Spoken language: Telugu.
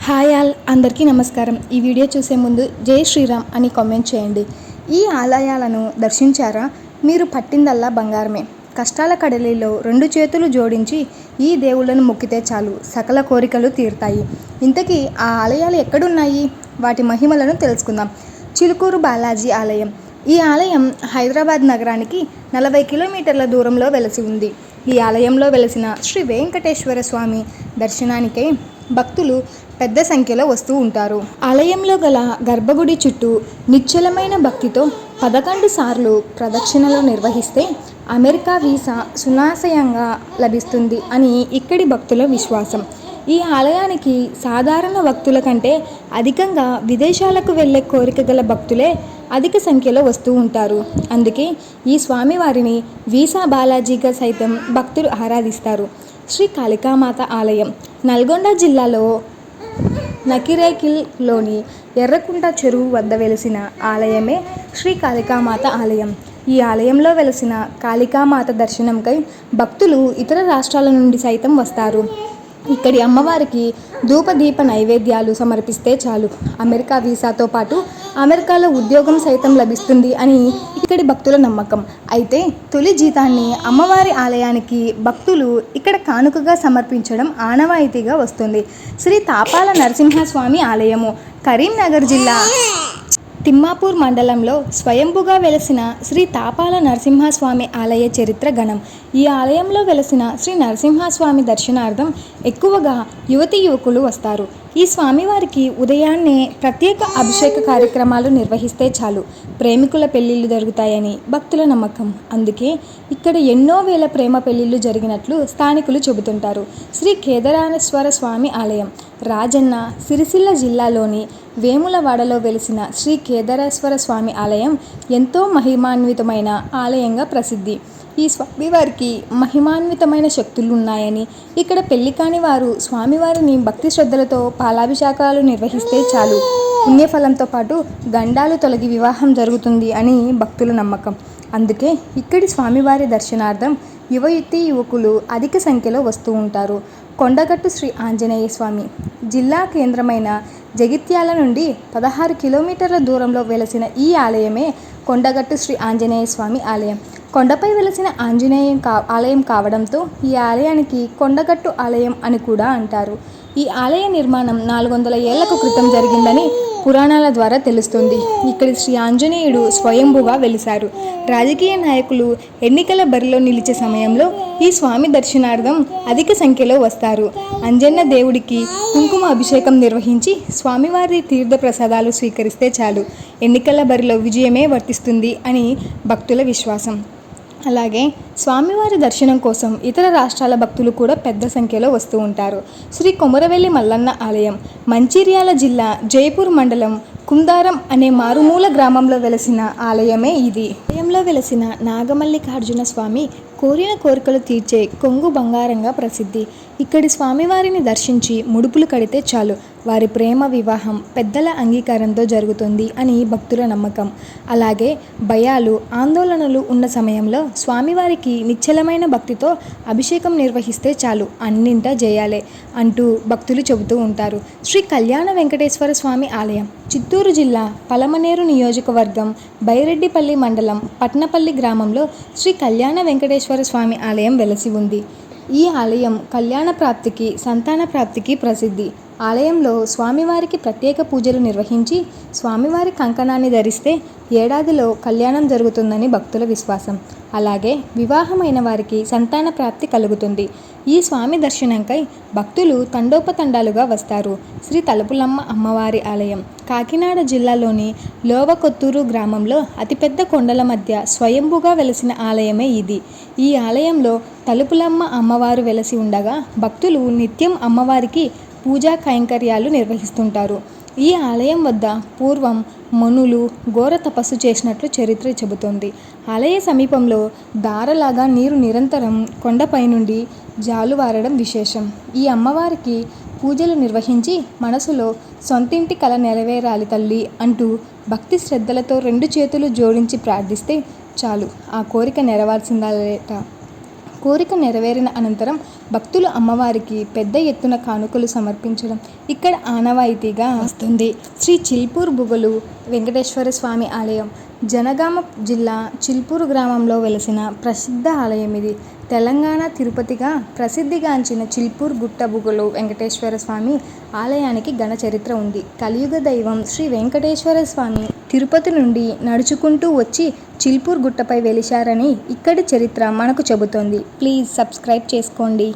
హాయ్ ఆల్, అందరికీ నమస్కారం. ఈ వీడియో చూసే ముందు జై శ్రీరామ్ అని కామెంట్ చేయండి. ఈ ఆలయాలను దర్శించారా? మీరు పట్టిందల్లా బంగారమే. కష్టాల కడలిలో రెండు చేతులు జోడించి ఈ దేవుళ్ళను మొక్కితే చాలు, సకల కోరికలు తీరుతాయి. ఇంతకీ ఆ ఆలయాలు ఎక్కడున్నాయి? వాటి మహిమలను తెలుసుకుందాం. చిలుకూరు బాలాజీ ఆలయం. ఈ ఆలయం హైదరాబాద్ నగరానికి 40 కిలోమీటర్ల దూరంలో వెలసి ఉంది. ఈ ఆలయంలో వెలసిన శ్రీ వెంకటేశ్వర స్వామి దర్శనానికై భక్తులు పెద్ద సంఖ్యలో వస్తూ ఉంటారు. ఆలయంలో గల గర్భగుడి చుట్టూ నిశ్చలమైన భక్తితో 11 సార్లు ప్రదక్షిణలు నిర్వహిస్తే అమెరికా వీసా సునాయాసంగా లభిస్తుంది అని ఇక్కడి భక్తుల విశ్వాసం. ఈ ఆలయానికి సాధారణ భక్తుల కంటే అధికంగా విదేశాలకు వెళ్ళే కోరిక గల భక్తులే అధిక సంఖ్యలో వస్తూ ఉంటారు. అందుకే ఈ స్వామివారిని వీసా బాలాజీగా సైతం భక్తులు ఆరాధిస్తారు. శ్రీ కాళికామాత ఆలయం. నల్గొండ జిల్లాలో నకిరేకల్లోని ఎర్రకుంట చెరువు వద్ద వెలిసిన ఆలయమే శ్రీ కాళికామాత ఆలయం. ఈ ఆలయంలో వెలసిన కాళికామాత దర్శనంకై భక్తులు ఇతర రాష్ట్రాల నుండి సైతం వస్తారు. ఇక్కడి అమ్మవారికి ధూపదీప నైవేద్యాలు సమర్పిస్తే చాలు, అమెరికా వీసాతో పాటు అమెరికాలో ఉద్యోగం సైతం లభిస్తుంది అని ఇక్కడి భక్తుల నమ్మకం. అయితే తొలి జీతాన్ని అమ్మవారి ఆలయానికి భక్తులు ఇక్కడ కానుకగా సమర్పించడం ఆనవాయితీగా వస్తుంది. శ్రీ తాపాల నరసింహస్వామి ఆలయము. కరీంనగర్ జిల్లా తిమ్మాపూర్ మండలంలో స్వయంభుగా వెలసిన శ్రీ తాపాల నరసింహస్వామి ఆలయ చరిత్ర ఘనం. ఈ ఆలయంలో వెలసిన శ్రీ నరసింహస్వామి దర్శనార్థం ఎక్కువగా యువతీ యువకులు వస్తారు. ఈ స్వామివారికి ఉదయాన్నే ప్రత్యేక అభిషేక కార్యక్రమాలు నిర్వహిస్తే చాలు, ప్రేమికుల పెళ్లిళ్ళు జరుగుతాయని భక్తుల నమ్మకం. అందుకే ఇక్కడ ఎన్నో వేల ప్రేమ పెళ్లిళ్ళు జరిగినట్లు స్థానికులు చెబుతుంటారు. శ్రీ కేదారేశ్వర స్వామి ఆలయం. రాజన్న సిరిసిల్ల జిల్లాలోని వేములవాడలో వెలిసిన శ్రీ కేదారేశ్వర స్వామి ఆలయం ఎంతో మహిమాన్వితమైన ఆలయంగా ప్రసిద్ధి. ఈ స్వామివారికి మహిమాన్వితమైన శక్తులు ఉన్నాయని, ఇక్కడ పెళ్లి కాని వారు స్వామివారిని భక్తి శ్రద్ధలతో పాలాభిషేకాలు నిర్వహిస్తే చాలు, పుణ్యఫలంతో పాటు గండాలు తొలగి వివాహం జరుగుతుంది అని భక్తుల నమ్మకం. అందుకే ఇక్కడి స్వామివారి దర్శనార్థం యువతి యువకులు అధిక సంఖ్యలో వస్తూ ఉంటారు. కొండగట్టు శ్రీ ఆంజనేయ స్వామి. జిల్లా కేంద్రమైన జగిత్యాల నుండి 16 కిలోమీటర్ల దూరంలో వెలసిన ఈ ఆలయమే కొండగట్టు శ్రీ ఆంజనేయ స్వామి ఆలయం. కొండపై వెలసిన ఆలయం కావడంతో ఈ ఆలయానికి కొండగట్టు ఆలయం అని కూడా అంటారు. ఈ ఆలయ నిర్మాణం 400 ఏళ్లకు క్రితం జరిగిందని పురాణాల ద్వారా తెలుస్తుంది. ఇక్కడి శ్రీ ఆంజనేయుడు స్వయంభుగా వెలిశారు. రాజకీయ నాయకులు ఎన్నికల బరిలో నిలిచే సమయంలో ఈ స్వామి దర్శనార్థం అధిక సంఖ్యలో వస్తారు. అంజన్న దేవుడికి కుంకుమ అభిషేకం నిర్వహించి స్వామివారి తీర్థ ప్రసాదాలు స్వీకరిస్తే చాలు, ఎన్నికల బరిలో విజయమే వర్తిస్తుంది అని భక్తుల విశ్వాసం. అలాగే స్వామివారి దర్శనం కోసం ఇతర రాష్ట్రాల భక్తులు కూడా పెద్ద సంఖ్యలో వస్తూ ఉంటారు. శ్రీ కొమరవెల్లి మల్లన్న ఆలయం. మంచిర్యాల జిల్లా జైపూర్ మండలం కుందారం అనే మారుమూల గ్రామంలో వెలసిన ఆలయమే ఇది. ఆలయంలో వెలసిన నాగమల్లికార్జున స్వామి కోరిన కోరికలు తీర్చే కొంగు బంగారంగా ప్రసిద్ధి. ఇక్కడి స్వామివారిని దర్శించి ముడుపులు కడితే చాలు, వారి ప్రేమ వివాహం పెద్దల అంగీకారంతో జరుగుతుంది అని భక్తుల నమ్మకం. అలాగే భయాలు ఆందోళనలు ఉన్న సమయంలో స్వామివారికి నిశ్చలమైన భక్తితో అభిషేకం నిర్వహిస్తే చాలు, అన్నింటా జయాలే అంటూ భక్తులు చెబుతూ ఉంటారు. శ్రీ కళ్యాణ వెంకటేశ్వర స్వామి ఆలయం. చిత్తూరు జిల్లా పలమనేరు నియోజకవర్గం బైరెడ్డిపల్లి మండలం పట్నపల్లి గ్రామంలో శ్రీ కళ్యాణ వెంకటేశ్వర స్వామి ఆలయం వెలసి ఉంది. ఈ ఆలయం కళ్యాణ ప్రాప్తికి, సంతాన ప్రాప్తికి ప్రసిద్ధి. ఆలయంలో స్వామివారికి ప్రత్యేక పూజలు నిర్వహించి స్వామివారి కంకణాన్ని ధరిస్తే ఏడాదిలో కళ్యాణం జరుగుతుందని భక్తుల విశ్వాసం. అలాగే వివాహమైన వారికి సంతాన ప్రాప్తి కలుగుతుంది. ఈ స్వామి దర్శనంకై భక్తులు తండోపతండాలుగా వస్తారు. శ్రీ తలుపులమ్మ అమ్మవారి ఆలయం. కాకినాడ జిల్లాలోని లోవకొత్తూరు గ్రామంలో అతిపెద్ద కొండల మధ్య స్వయంభుగా వెలసిన ఆలయమే ఇది. ఈ ఆలయంలో తలుపులమ్మ అమ్మవారు వెలసి ఉండగా భక్తులు నిత్యం అమ్మవారికి పూజా కైంకర్యాలు నిర్వహిస్తుంటారు. ఈ ఆలయం వద్ద పూర్వం మునులు ఘోర తపస్సు చేసినట్లు చరిత్ర చెబుతోంది. ఆలయ సమీపంలో దారలాగా నీరు నిరంతరం కొండపై నుండి జాలువారడం విశేషం. ఈ అమ్మవారికి పూజలు నిర్వహించి మనసులో సొంతింటి కల నెరవేరాలి తల్లి అంటూ భక్తి శ్రద్ధలతో 2 చేతులు జోడించి ప్రార్థిస్తే చాలు, ఆ కోరిక నెరవేర్చిందట. కోరిక నెరవేరిన అనంతరం భక్తులు అమ్మవారికి పెద్ద ఎత్తున కానుకలు సమర్పించడం ఇక్కడ ఆనవాయితీగా వస్తుంది. శ్రీ చిల్పూర్ బుగలు వెంకటేశ్వర స్వామి ఆలయం జనగామ జిల్లా చిల్పూరు గ్రామంలో వెలసిన ప్రసిద్ధ ఆలయం ఇది. తెలంగాణ తిరుపతిగా ప్రసిద్ధిగాంచిన చిల్పూర్ గుట్ట బుగలు వెంకటేశ్వర స్వామి ఆలయానికి ఘన చరిత్ర ఉంది. కలియుగ దైవం శ్రీ వెంకటేశ్వర స్వామి తిరుపతి నుండి నడుచుకుంటూ వచ్చి చిల్పూర్ గుట్టపై వెలిశారని ఇక్కడి చరిత్ర మనకు చెబుతోంది. ప్లీజ్ సబ్స్క్రైబ్ చేసుకోండి.